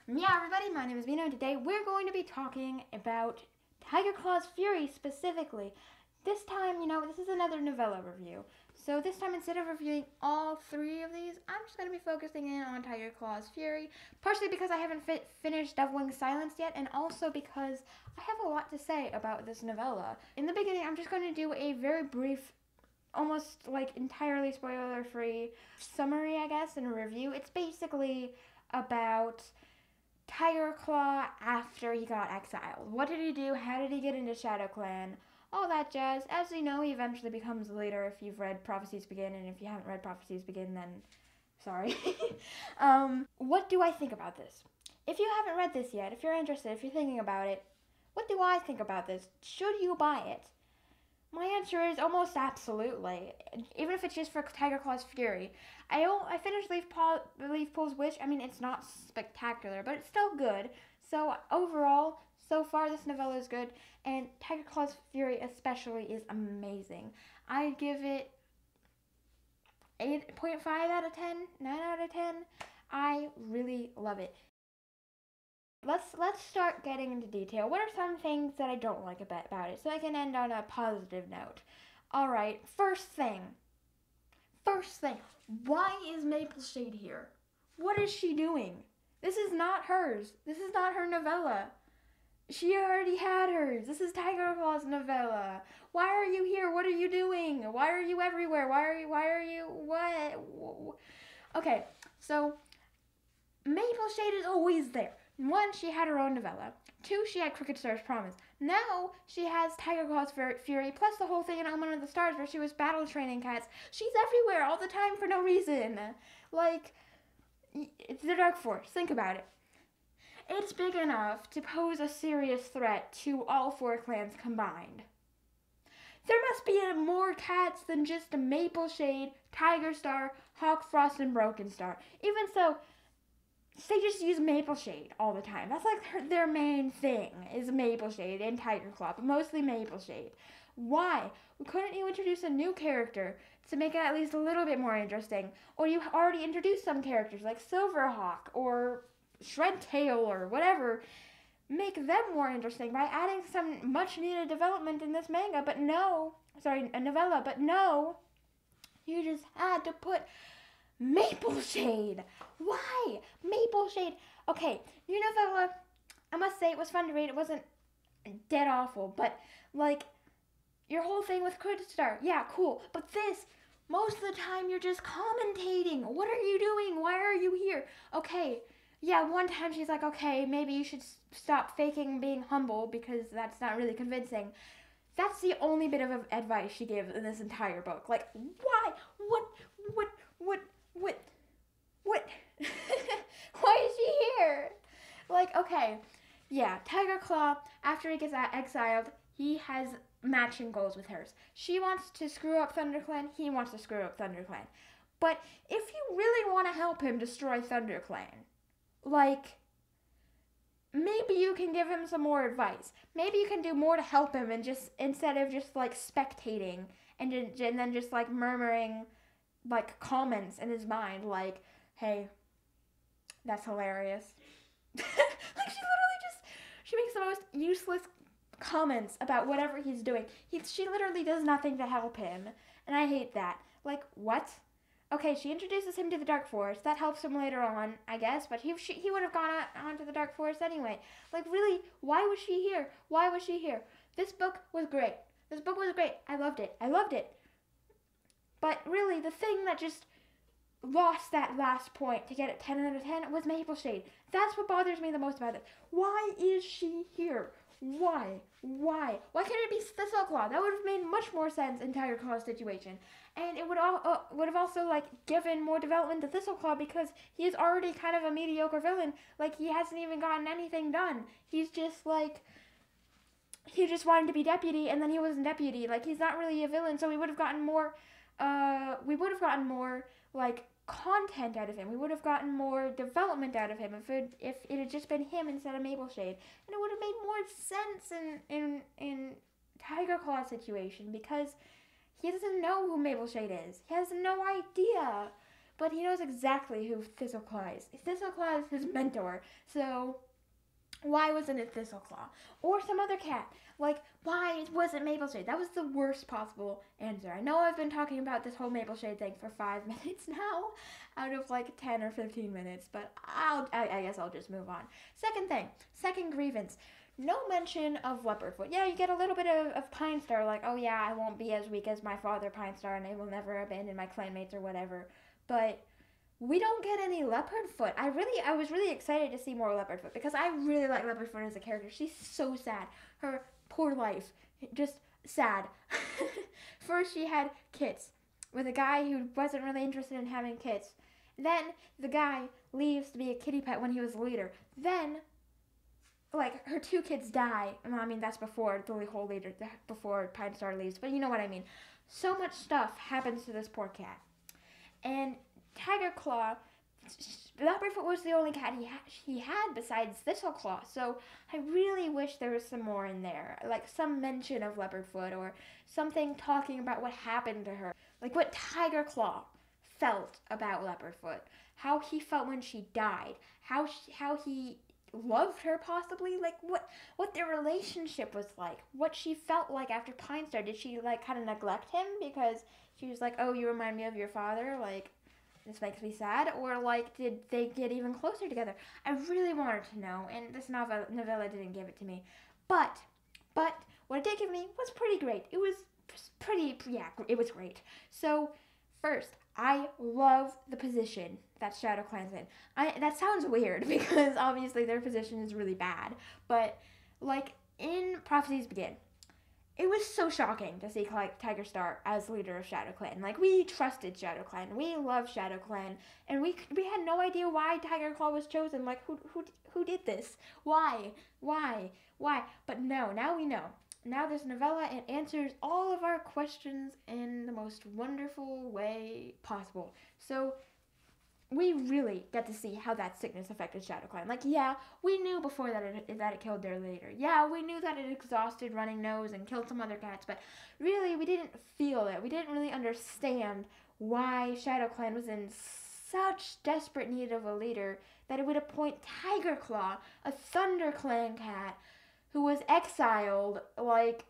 Yeah, everybody, my name is MINOU, and today we're going to be talking about Tigerclaw's Fury specifically. This time, this is another novella review. So this time, instead of reviewing all three of these, I'm just going to be focusing in on Tigerclaw's Fury, partially because I haven't finished Doubling Silence yet, and also because I have a lot to say about this novella. In the beginning, I'm just going to do a very brief, almost like entirely spoiler-free summary, I guess, and a review. It's basically about Tigerclaw after he got exiled. What did he do? How did he get into ShadowClan? All that jazz. As you know, he eventually becomes the leader if you've read Prophecies Begin, and if you haven't read Prophecies Begin, then sorry. What do I think about this? If you haven't read this yet, if you're interested, if you're thinking about it, what do I think about this? Should you buy it? My answer is almost absolutely, even if it's just for Tigerclaw's Fury. I finished Leaf Pool's Wish. I mean, it's not spectacular, but it's still good. So overall, so far this novella is good, and Tigerclaw's Fury especially is amazing. I give it 8.5 out of 10, 9 out of 10. I really love it. Let's start getting into detail. What are some things that I don't like about it, so I can end on a positive note? All right, first thing. Why is Mapleshade here? What is she doing? This is not hers. This is not her novella. She already had hers. This is Tigerclaw's novella. Why are you here? What are you doing? Why are you everywhere? What? Okay, so Mapleshade is always there. One, she had her own novella. Two, she had Crooked Star's Promise. Now, she has Tigerclaw's Fury, plus the whole thing in Element of the Stars where she was battle training cats. She's everywhere all the time for no reason. Like, it's the Dark Force. Think about it. It's big enough to pose a serious threat to all four clans combined. There must be more cats than just Mapleshade, Tiger Star, Hawk Frost, and Broken Star. Even so, they just use Mapleshade all the time. That's like their main thing, is Mapleshade and Tigerclaw, but mostly Mapleshade. Why? Couldn't you introduce a new character to make it at least a little bit more interesting? Or you already introduced some characters like Silverhawk or Shredtail or whatever. Make them more interesting by adding some much needed development in this manga, but no. Sorry, a novella, but no. You just had to put Mapleshade. Why? Mapleshade. Okay, your novella, I must say it was fun to read. It wasn't dead awful, but like your whole thing with Crooked Star, yeah, cool. But this, most of the time you're just commentating. What are you doing? Why are you here? Okay, yeah, one time she's like, okay, maybe you should stop faking being humble because that's not really convincing. That's the only bit of advice she gives in this entire book. Like, why? What? Why is she here? Like, okay, yeah, Tigerclaw, after he gets exiled, he has matching goals with hers. She wants to screw up ThunderClan, he wants to screw up ThunderClan. But if you really want to help him destroy ThunderClan, like, maybe you can give him some more advice. Maybe you can do more to help him and just, instead of just, like, spectating and then just, like, murmuring, like, comments in his mind, like, hey, that's hilarious. Like, she makes the most useless comments about whatever he's doing. She literally does nothing to help him, and I hate that. Like, what? Okay, she introduces him to the Dark Forest. That helps him later on, I guess, but he would have gone on to the Dark Forest anyway. Like, really, why was she here? Why was she here? This book was great. I loved it. But really, the thing that just lost that last point to get it 10 out of 10 was Mapleshade. That's what bothers me the most about it. Why is she here? Why? Why can't it be Thistleclaw? That would have made much more sense in Tigerclaw's situation. And it would have also, like, given more development to Thistleclaw because he is already kind of a mediocre villain. Like, he hasn't even gotten anything done. He's just, like, he just wanted to be deputy, and then he wasn't deputy. Like, he's not really a villain, so we would have gotten more, like, content out of him. We would have gotten more development out of him if it had just been him instead of Mapleshade. And it would have made more sense in Tigerclaw's situation because he doesn't know who Mapleshade is. He has no idea. but he knows exactly who Thistleclaw is. Thistleclaw is his mentor, so why wasn't it Thistleclaw? Or some other cat? Like, why wasn't Mapleshade? That was the worst possible answer. I know I've been talking about this whole Mapleshade thing for 5 minutes now, out of like 10 or 15 minutes, but I guess I'll just move on. Second grievance. No mention of Leopardfoot. Yeah, you get a little bit of Pine Star, like, oh yeah, I won't be as weak as my father Pine Star, and I will never abandon my clanmates or whatever, but we don't get any Leopardfoot. I was really excited to see more Leopardfoot because I really like Leopardfoot as a character. She's so sad. Her poor life. Just sad. First she had kits with a guy who wasn't really interested in having kits. Then the guy leaves to be a kitty pet when he was the leader. Then, like, her 2 kids die. Well, I mean, that's before the whole leader, before Pine Star leaves. But you know what I mean. So much stuff happens to this poor cat. And Tigerclaw, Leopardfoot was the only cat he had besides Thistleclaw, so I really wish there was some more in there, like some mention of Leopardfoot or something talking about what happened to her, like what Tigerclaw felt about Leopardfoot, how he felt when she died, how he loved her possibly, like what their relationship was like, what she felt like after Pine Star. Did she like kind of neglect him because she was like, oh, you remind me of your father, like this makes me sad, or like did they get even closer together? I really wanted to know, and this novella didn't give it to me, but what it did give me was pretty great. It was pretty, yeah, it was great. So first, I love the position that ShadowClan's in. That sounds weird because obviously their position is really bad, but like in Prophecies Begin, it was so shocking to see Tigerstar as leader of ShadowClan. Like, we trusted ShadowClan, we loved ShadowClan, and we had no idea why Tigerclaw was chosen. Like, who did this? Why? But no, now we know. Now this novella, it answers all of our questions in the most wonderful way possible. So we really get to see how that sickness affected ShadowClan. Like, yeah, we knew before that it killed their leader. Yeah, we knew that it exhausted Running Nose and killed some other cats, but really, we didn't feel it. We didn't really understand why ShadowClan was in such desperate need of a leader that it would appoint Tigerclaw, a ThunderClan cat, who was exiled, like,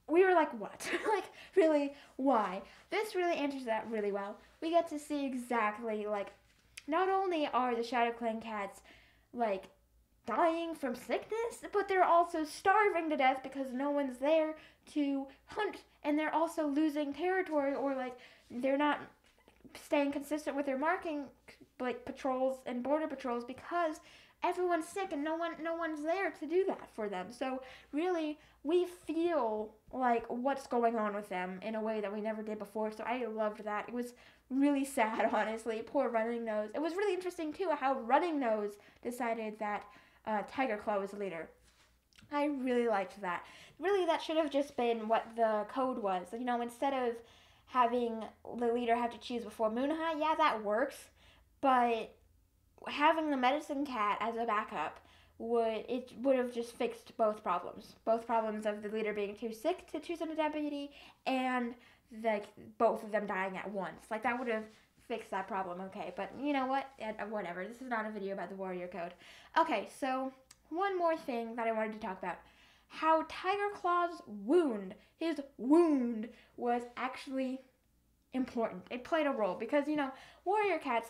we were like, what? Like, really, why? This really answers that really well. We get to see exactly, like, not only are the ShadowClan cats, like, dying from sickness, but they're also starving to death because no one's there to hunt, and they're also losing territory, or, like, they're not staying consistent with their marking, like, patrols and border patrols because everyone's sick and no one's there to do that for them. So really, we feel like what's going on with them in a way that we never did before. So I loved that. It was really sad, honestly. Poor Running Nose. It was really interesting too how Running Nose decided that Tigerclaw was the leader. I really liked that. Really, that should have just been what the code was. You know, instead of having the leader have to choose before Moon High, yeah, that works, but having the medicine cat as a backup would have just fixed both problems of the leader being too sick to choose a deputy and like both of them dying at once. Like, that would have fixed that problem. Okay, but you know what, whatever, this is not a video about the warrior code. Okay, so one more thing that I wanted to talk about, how Tigerclaw's his wound was actually important. It played a role because, you know, warrior cats,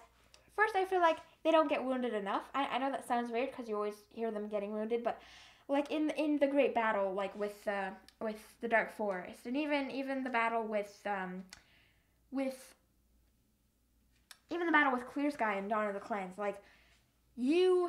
first, I feel like they don't get wounded enough. I know that sounds weird because you always hear them getting wounded, but like in the great battle, like with the Dark Forest, and even the battle with Clear Sky and Dawn of the Clans, like they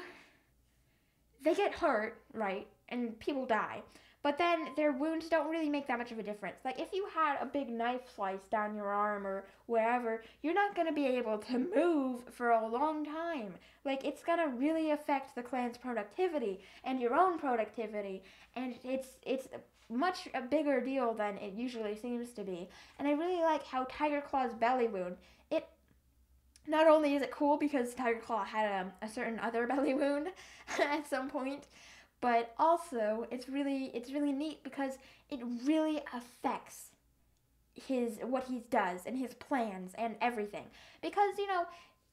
get hurt, right, and people die. But then their wounds don't really make that much of a difference. Like, if you had a big knife slice down your arm or wherever, you're not going to be able to move for a long time. Like, it's going to really affect the clan's productivity and your own productivity. And it's much a bigger deal than it usually seems to be. And I really like how Tigerclaw's belly wound, not only is it cool because Tigerclaw had a certain other belly wound at some point, but also it's really neat because it really affects what he does and his plans and everything. Because,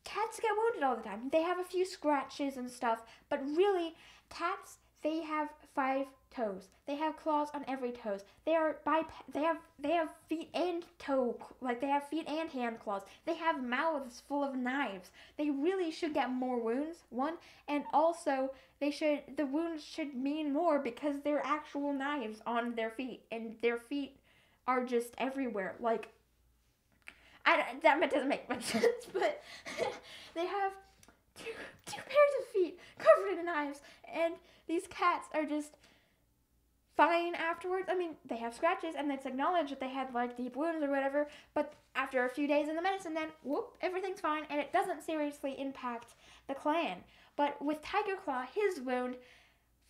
cats get wounded all the time. They have a few scratches and stuff, but really, cats, they have 5 toes. They have claws on every toes. They have feet and they have feet and hand claws. They have mouths full of knives. They really should get more wounds, one, and also the wounds should mean more because they're actual knives on their feet, and their feet are just everywhere. Like, that doesn't make much sense, but they have two pairs of feet covered in knives, and these cats are just fine afterwards. I mean, they have scratches, and it's acknowledged that they had, like, deep wounds or whatever, but after a few days in the medicine, then, whoop, everything's fine, and it doesn't seriously impact the clan. But with Tigerclaw, his wound,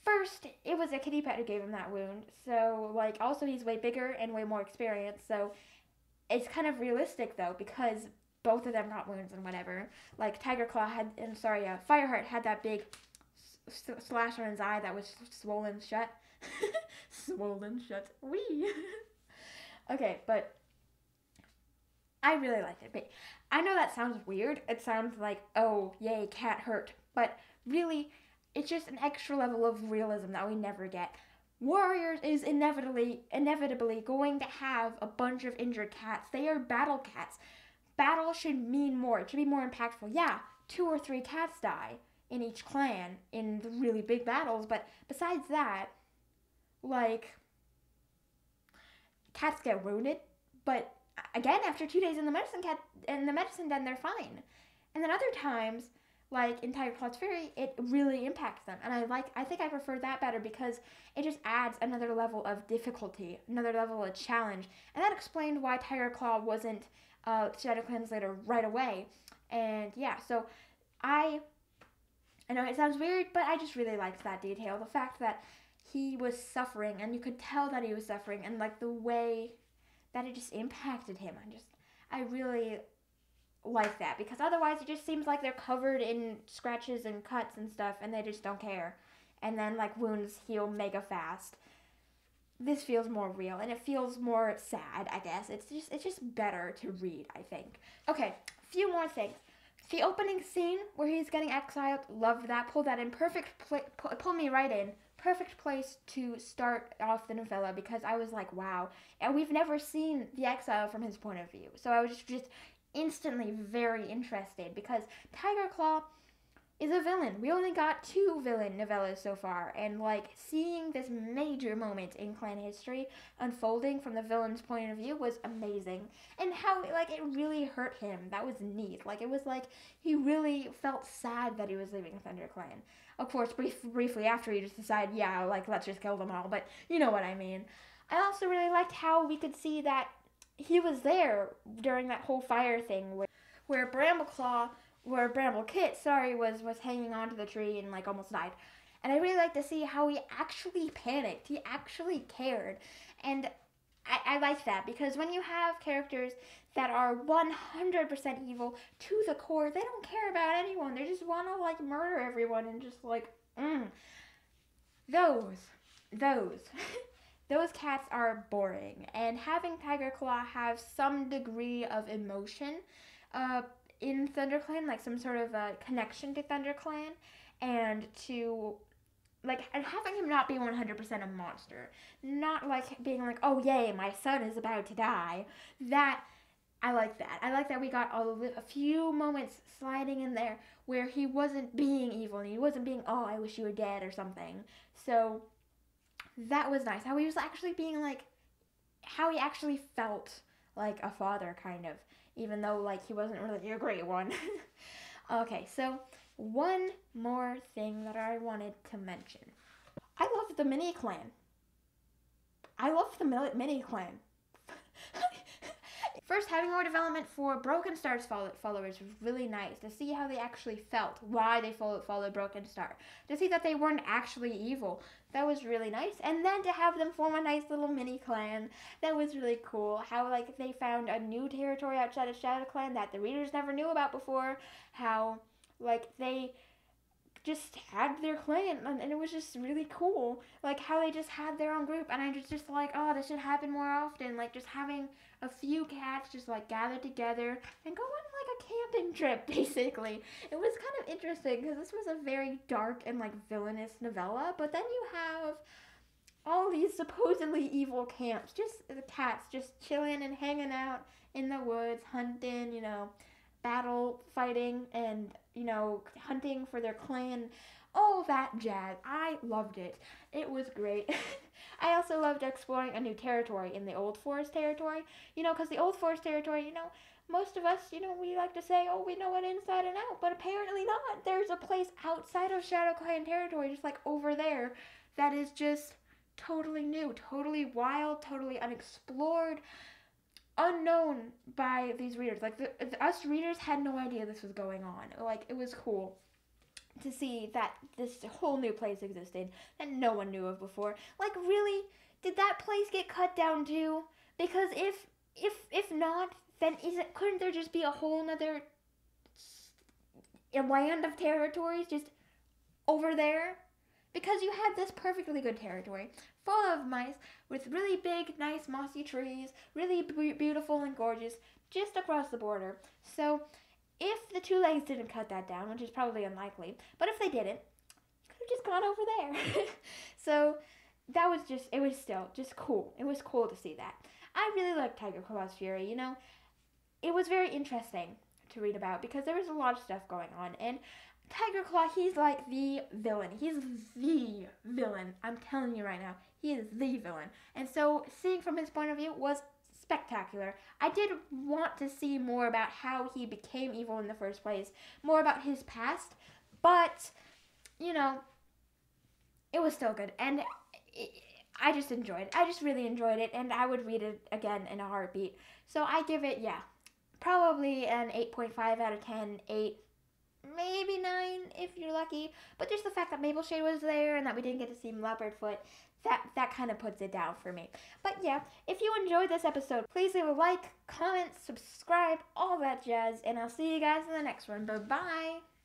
first, it was a kitty pet who gave him that wound, so, like, also he's way bigger and way more experienced, so it's kind of realistic, though, because both of them got wounds and whatever. Like, Fireheart had that big slash on his eye that was swollen shut. Swollen shut. Wee. Okay, but I really liked it. But I know that sounds weird. It sounds like, oh, yay, cat hurt. But really, it's just an extra level of realism that we never get. Warriors is inevitably going to have a bunch of injured cats. They are battle cats. Battle should mean more. It should be more impactful. Yeah, 2 or 3 cats die in each clan in the really big battles, but besides that, like, cats get wounded, but again, after 2 days in the medicine den, they're fine. And then other times, like in Tigerclaw's Fury, it really impacts them. And I think I prefer that better because it just adds another level of difficulty, another level of challenge. And that explained why Tigerclaw wasn't Shadow Cleanslater right away. And yeah, so I know it sounds weird, but I just really liked that detail. The fact that he was suffering, and you could tell that he was suffering, and like the way that it just impacted him. I really like that, because otherwise it just seems like they're covered in scratches and cuts and stuff, and they just don't care. And then, like, wounds heal mega fast. This feels more real, and it feels more sad, I guess. It's just better to read, I think. Okay, a few more things. The opening scene where he's getting exiled, loved that. Pulled that in. Pulled me right in. Perfect place to start off the novella, because I was like, wow. And we've never seen the exile from his point of view. So I was just instantly very interested, because Tigerclaw is a villain. We only got 2 villain novellas so far, and like seeing this major moment in clan history unfolding from the villain's point of view was amazing. And how like it really hurt him. That was neat. Like it was like he really felt sad that he was leaving ThunderClan. Of course, briefly after he just decided, yeah, like let's just kill them all, but you know what I mean. I also really liked how we could see that he was there during that whole fire thing where Bramble Kit, was hanging onto the tree and like almost died. And I really like to see how he actually panicked. He actually cared. And I like that, because when you have characters that are 100% evil to the core, they don't care about anyone. They just want to like murder everyone and just like, those. Those cats are boring, and having Tigerclaw have some degree of emotion in ThunderClan, like some sort of a connection to ThunderClan, and having him not be 100% a monster, not like being like, oh yay, my son is about to die. I like that. I like that we got a few moments sliding in there where he wasn't being evil, and he wasn't being, oh, I wish you were dead or something. So that was nice. How he was actually being like, how he actually felt like a father, kind of, even though like he wasn't really a great one. Okay, so one more thing that I wanted to mention. I love the mini clan. First, having more development for Broken Star's followers was really nice, to see how they actually felt, why they followed Broken Star, to see that they weren't actually evil. That was really nice. And then to have them form a nice little mini clan, that was really cool. How like they found a new territory outside of Shadow Clan that the readers never knew about before. How like they just had their clan, and it was just really cool, like how they just had their own group, and I just like, oh, this should happen more often, like just having a few cats just like gather together and go on like a camping trip basically. It was kind of interesting because this was a very dark and like villainous novella, but then you have all these supposedly evil camps, just the cats just chilling and hanging out in the woods, hunting, battle fighting, and hunting for their clan, all that jazz. I loved it. It was great. I also loved exploring a new territory in the Old Forest territory, because the Old Forest territory, most of us, we like to say, oh, we know it inside and out, but apparently not. There's a place outside of Shadow Clan territory, just like over there, that is just totally new, totally wild, totally unexplored, unknown by these readers. Like, us readers had no idea this was going on. Like, it was cool to see that this whole new place existed that no one knew of before. Like, really? Did that place get cut down too? Because if not, then couldn't there just be a whole nother land of territories just over there? Because you had this perfectly good territory full of mice with really big, nice, mossy trees, really beautiful and gorgeous, just across the border. So if the two legs didn't cut that down, which is probably unlikely, but if they didn't, you could have just gone over there. So that was it was still just cool. It was cool to see that. I really liked Tigerclaw's Fury, It was very interesting to read about because there was a lot of stuff going on, and Tigerclaw, he's like the villain. He's the villain. I'm telling you right now, he is the villain. And so seeing from his point of view was spectacular. I did want to see more about how he became evil in the first place, more about his past, but, it was still good. And I just enjoyed it. I just really enjoyed it, and I would read it again in a heartbeat. So I give it, probably an 8.5 out of 10, 8. Maybe 9 if you're lucky, but just the fact that Mapleshade was there and that we didn't get to see Leopardfoot, that kind of puts it down for me. But yeah, if you enjoyed this episode, please leave a like, comment, subscribe, all that jazz, and I'll see you guys in the next one. Bye-bye!